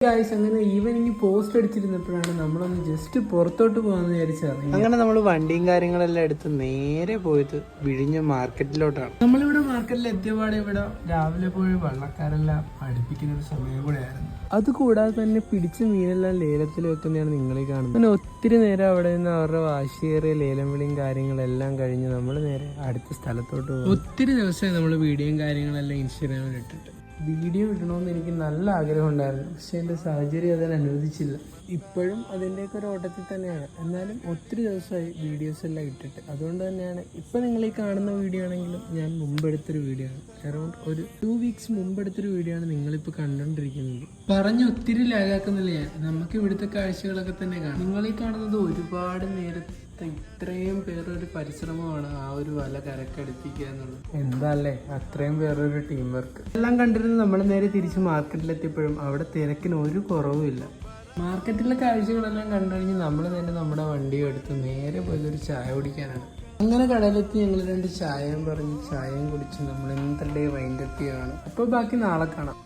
Guys, അങ്ങനെ evening post അടിച്ചിരുന്നപ്പോഴാണ് നമ്മളൊന്ന് just പുറത്തോട്ട് പോകാമെന്ന് വിചാരിച്ചറിയാം. അങ്ങനെ നമ്മൾ വണ്ടിയും കാര്യങ്ങളെല്ലാം എടുത്ത് നേരെ പോയത് വിഴിഞ്ഞ മാർക്കറ്റിലോട്ടാണ്. നമ്മളിവിടെ മാർക്കറ്റിൽ എത്തിയപാടെ ഇവിടെ രാവിലെ പോയി വള്ളക്കാരെല്ലാം അടുപ്പിക്കുന്ന ഒരു സമയം കൂടെയായിരുന്നു. അതുകൂടാതെ തന്നെ പിടിച്ച മീനെല്ലാം ലേലത്തിൽ വെക്കുന്നതാണ് നിങ്ങളീ കാണുന്നത്. അങ്ങനെ ഒത്തിരി നേരം അവിടെ നിന്ന് അവരുടെ വാശിയേറിയ ലേലം വിളിയും കാര്യങ്ങളെല്ലാം കഴിഞ്ഞ് നമ്മൾ നേരെ അടുത്ത സ്ഥലത്തോട്ട് പോകും. ഒത്തിരി ദിവസമായി നമ്മൾ വീഡിയോയും കാര്യങ്ങളെല്ലാം ഇൻസ്റ്റാഗ്രാമിൽ ഇട്ടിട്ട് വീഡിയോ ഇടണമെന്ന് എനിക്ക് നല്ല ആഗ്രഹം ഉണ്ടായിരുന്നു. പക്ഷെ എൻ്റെ സാഹചര്യം അതിന് അനുവദിച്ചില്ല. ഇപ്പോഴും അതിൻ്റെയൊക്കെ ഒരു ഓട്ടത്തിൽ തന്നെയാണ്. എന്നാലും ഒത്തിരി ദിവസമായി വീഡിയോസ് എല്ലാം ഇട്ടിട്ട്. അതുകൊണ്ട് തന്നെയാണ് ഇപ്പം നിങ്ങൾ ഈ കാണുന്ന വീഡിയോ ആണെങ്കിലും ഞാൻ മുമ്പെടുത്തൊരു വീഡിയോ ആണ്. അറൗണ്ട് ഒരു 2 വീക്സ് മുമ്പെടുത്തൊരു വീഡിയോ ആണ് നിങ്ങളിപ്പോൾ കണ്ടുകൊണ്ടിരിക്കുന്നത്. പറഞ്ഞ് ഒത്തിരി ലാഗാക്കുന്നില്ല ഞാൻ. നമുക്ക് ഇവിടുത്തെ കാഴ്ചകളൊക്കെ തന്നെ കാണാം. നിങ്ങളീ കാണുന്നത് ഒരുപാട് നേരത്തെ ഇത്രയും പേരൊരു പരിശ്രമമാണ് ആ ഒരു വല കരക്കടുപ്പിക്കുക എന്നുള്ളത്. എന്താല്ലേ അത്രയും പേരൊരു ടീം വർക്ക്. എല്ലാം കണ്ടിരുന്ന് നമ്മൾ നേരെ തിരിച്ച് മാർക്കറ്റിലെത്തിയപ്പോഴും അവിടെ തിരക്കിന് ഒരു കുറവുമില്ല. മാർക്കറ്റിലെ കാഴ്ചകളെല്ലാം കണ്ടു കഴിഞ്ഞ് നമ്മൾ തന്നെ നമ്മുടെ വണ്ടി എടുത്ത് നേരെ പോയതൊരു ചായ കുടിക്കാനാണ്. അങ്ങനെ കടയിലെത്തി ഞങ്ങൾ 2 ചായയും പറഞ്ഞ് ചായയും കുടിച്ച് നമ്മൾ ഇന്നത്തെ ഡേ വൈൻഡപ്പ് ചെയ്യുകയാണ്. അപ്പോൾ ബാക്കി നാളെ കാണാം.